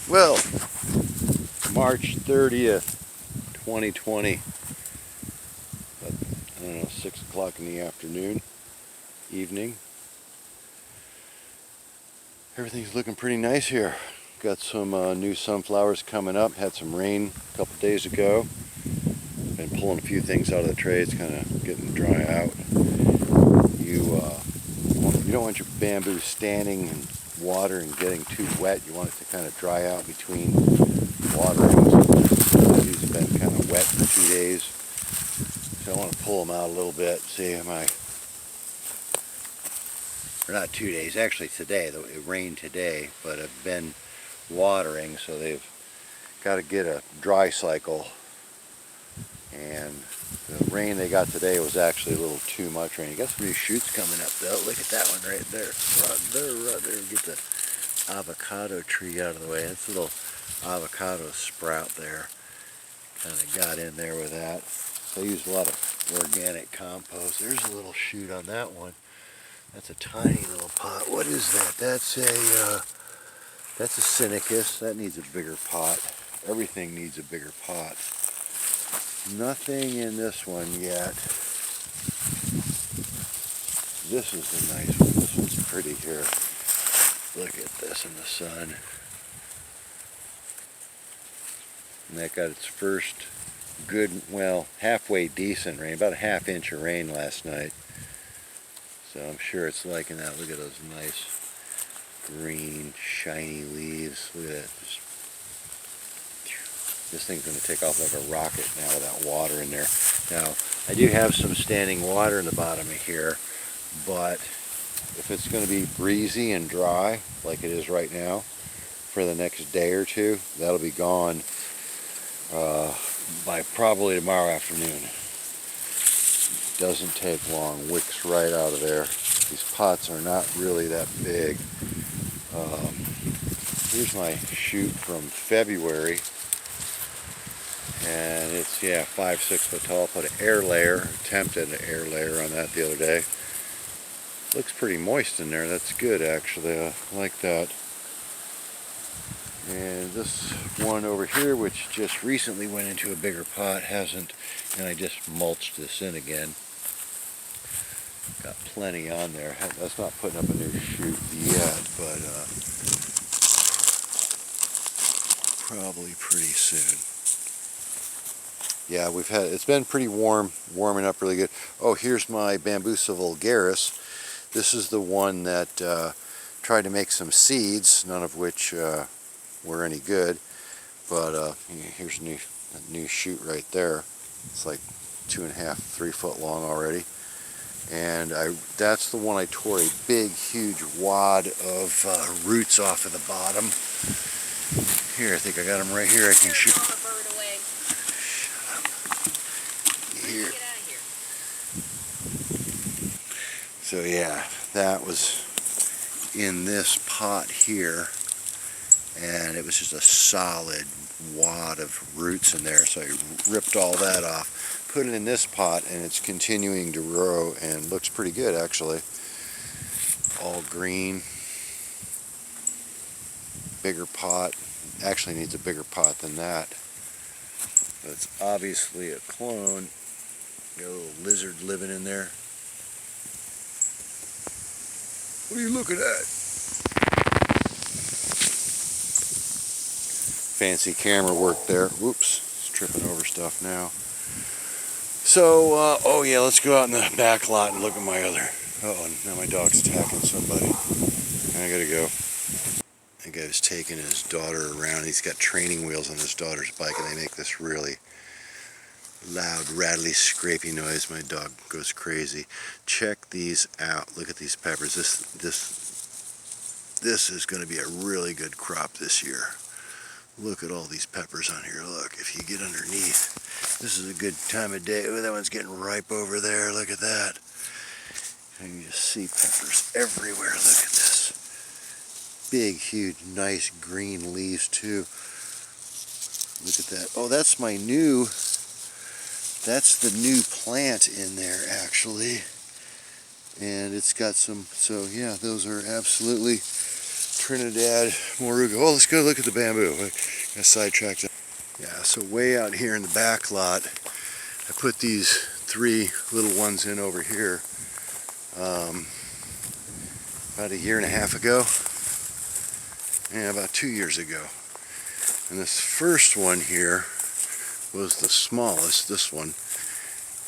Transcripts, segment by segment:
Well, March 30th, 2020, about, I don't know, 6 o'clock in the afternoon, evening. Everything's looking pretty nice here. Got some new sunflowers coming up. Had some rain a couple days ago. Been pulling a few things out of the tray. It's kind of getting dry out. You don't want your bamboo standing in water and getting too wet. You want it to kind of dry out between waterings. These have been kind of wet for 2 days. So I want to pull them out a little bit. See, or not 2 days, actually today. It rained today, but I've been watering, so they've got to get a dry cycle. And the rain they got today was actually a little too much rain. You got some new shoots coming up though. Look at that one right there. Right there. Get the avocado tree out of the way. That's a little avocado sprout there. Kind of got in there with that. So I used a lot of organic compost. There's a little shoot on that one. That's a tiny little pot. What is that? That's a Sinicus. That needs a bigger pot. Everything needs a bigger pot. Nothing in this one yet. This is a nice one. This one's pretty here. Look at this in the sun. And that got its first good, well, halfway decent rain. About a ½ inch of rain last night. So I'm sure it's liking that. Look at those nice green, shiny leaves. Look at that. This thing's going to take off like a rocket now with that water in there. Now, I do have some standing water in the bottom of here, but if it's going to be breezy and dry, like it is right now, for the next day or two, that'll be gone by probably tomorrow afternoon. Doesn't take long, wicks right out of there. These pots are not really that big. Here's my shoot from February. And it's, 5-6 foot tall. Put an air layer, attempted an air layer on that the other day. Looks pretty moist in there. That's good actually. I like that. And this one over here, which just recently went into a bigger pot, hasn't, and I just mulched this in again. Got plenty on there. That's not putting up a new shoot yet, but probably pretty soon. Yeah, it's been pretty warming up really good. Oh, here's my Bambusa vulgaris. This is the one that tried to make some seeds, none of which were any good. But here's a new shoot right there. It's like 2.5, 3 foot long already. And that's the one I tore a big, huge wad of roots off of the bottom. Here, I think I got them right here. I can shoot. Here. So yeah, that was in this pot here, and it was just a solid wad of roots in there. So I ripped all that off, put it in this pot, and it's continuing to grow and looks pretty good actually. All green, bigger pot. Actually needs a bigger pot than that. But it's obviously a clone. Got a little lizard living in there. What are you looking at? Fancy camera work there. Whoops, it's tripping over stuff now. So, oh yeah, let's go out in the back lot and look at my other. Uh-oh, now my dog's attacking somebody. I gotta go. The guy's taking his daughter around. He's got training wheels on his daughter's bike, and they make this really loud, rattly, scrapey noise. My dog goes crazy. Check these out. Look at these peppers. This is going to be a really good crop this year. Look at all these peppers on here. Look, if you get underneath, this is a good time of day. Oh, that one's getting ripe over there. Look at that. And you just see peppers everywhere. Look at this. Big, huge, nice green leaves too. Look at that. Oh, that's the new plant in there actually. And it's got some, so yeah, those are absolutely Trinidad Moruga. Oh, let's go look at the bamboo. I got sidetracked. Yeah, so way out here in the back lot, I put these 3 little ones in over here about a year and a half ago, and about 2 years ago. And this first one here was the smallest, this one.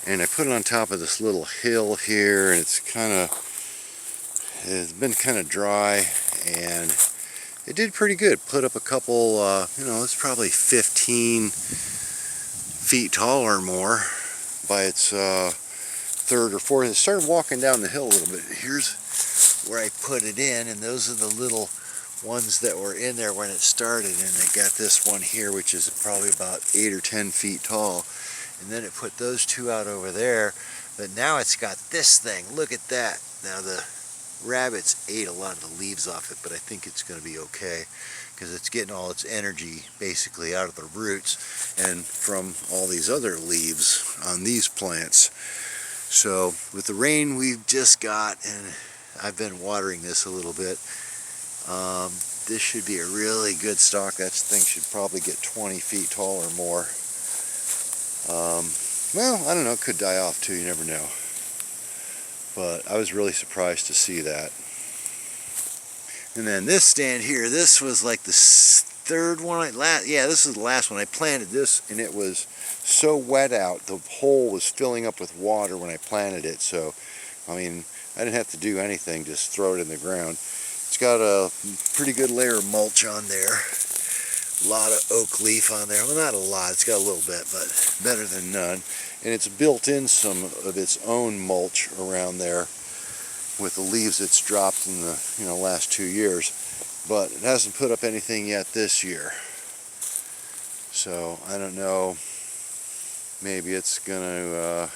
And I put it on top of this little hill here, and it's been kind of dry, and it did pretty good. Put up a couple, it's probably 15 feet tall or more by its 3rd or 4th. It started walking down the hill a little bit. Here's where I put it in, and those are the little ones that were in there when it started. And it got this one here, which is probably about 8 or 10 feet tall. And then it put those 2 out over there. But now it's got this thing. Look at that. Now the rabbits ate a lot of the leaves off it, but I think it's going to be okay because it's getting all its energy basically out of the roots and from all these other leaves on these plants. So with the rain we've just got, and I've been watering this a little bit, this should be a really good stock. That thing should probably get 20 feet tall or more. Well, I don't know, it could die off too, you never know. But I was really surprised to see that. And then this stand here, this was like the 3rd one, this is the last one. I planted this and it was so wet out, the hole was filling up with water when I planted it. So, I mean, I didn't have to do anything, just throw it in the ground. It's got a pretty good layer of mulch on there. A lot of oak leaf on there. Well, not a lot, it's got a little bit, but better than none. And it's built in some of its own mulch around there with the leaves it's dropped in the last 2 years. But it hasn't put up anything yet this year. So, I don't know, maybe it's going to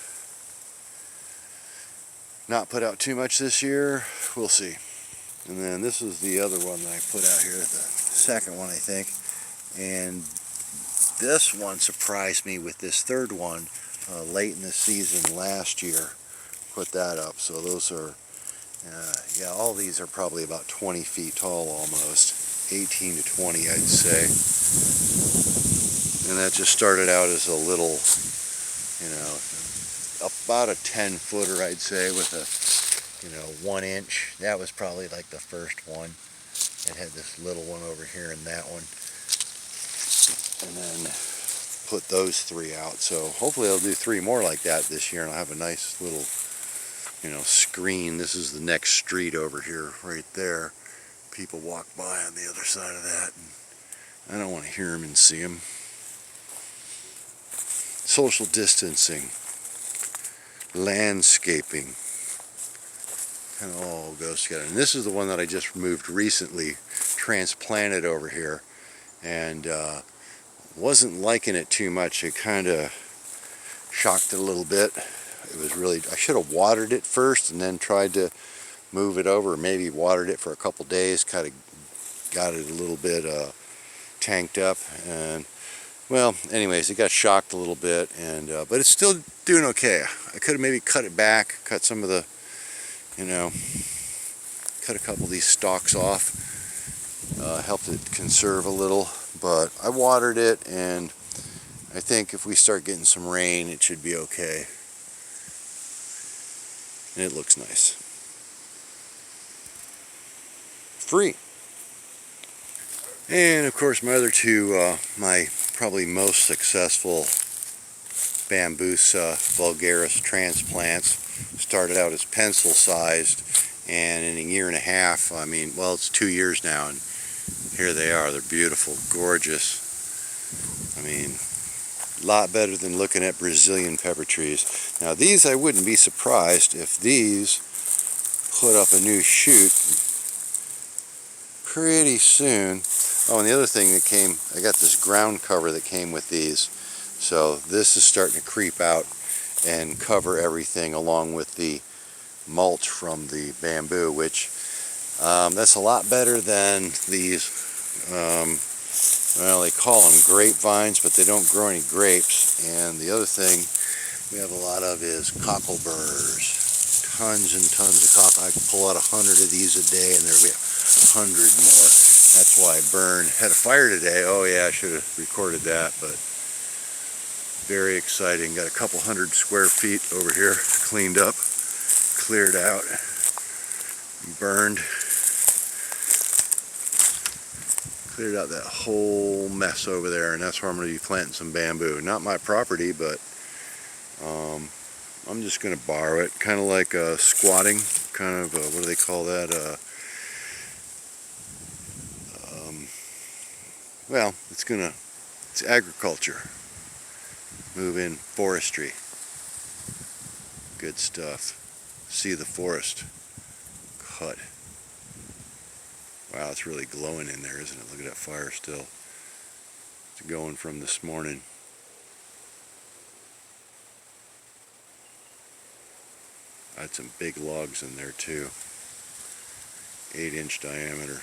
not put out too much this year. We'll see. And then this is the other one that I put out here, the second one I think. And this one surprised me with this 3rd one late in the season last year. Put that up. So those are, all these are probably about 20 feet tall almost. 18 to 20 I'd say. And that just started out as a little, about a 10-footer I'd say with a 1 inch. That was probably like the first one. It had this little one over here and that one. And then put those 3 out. So hopefully I'll do 3 more like that this year, and I'll have a nice little, screen. This is the next street over here, right there. People walk by on the other side of that, and I don't want to hear them and see them. Social distancing, landscaping, kind of all goes together. And this is the one that I just removed recently, transplanted over here, and wasn't liking it too much. It kind of shocked it a little bit. It was really, I should have watered it first and then tried to move it over, maybe watered it for a couple days, kind of got it a little bit tanked up, and well, anyways, it got shocked a little bit, and but it's still doing okay. I could have maybe cut it back, cut some of the, cut a couple of these stalks off, helped it conserve a little, but I watered it, and I think if we start getting some rain, it should be okay. And it looks nice. Free. And of course my other 2, my probably most successful Bambusa vulgaris transplants started out as pencil sized, and in a year and a half, I mean, well, it's 2 years now, and here they are. They're beautiful, gorgeous. I mean, a lot better than looking at Brazilian pepper trees. Now these, I wouldn't be surprised if these put up a new shoot pretty soon. Oh, and the other thing that came, I got this ground cover that came with these. So this is starting to creep out and cover everything along with the mulch from the bamboo, which that's a lot better than these, well, they call them grapevines, but they don't grow any grapes. And the other thing we have a lot of is cockleburrs. tons and tons of copper. I can pull out 100 of these a day, and there'll be 100 more. That's why I burn. Had a fire today. Oh yeah, I should have recorded that, but very exciting. Got a couple 100 square feet over here cleaned up, cleared out, burned. Cleared out that whole mess over there, and that's where I'm going to be planting some bamboo. Not my property, but I'm just going to borrow it, kind of like squatting, kind of, what do they call that? Well, it's agriculture. Move in forestry. Good stuff. See the forest cut. Wow, it's really glowing in there, isn't it? Look at that fire still. It's going from this morning. I had some big logs in there too. 8-inch diameter.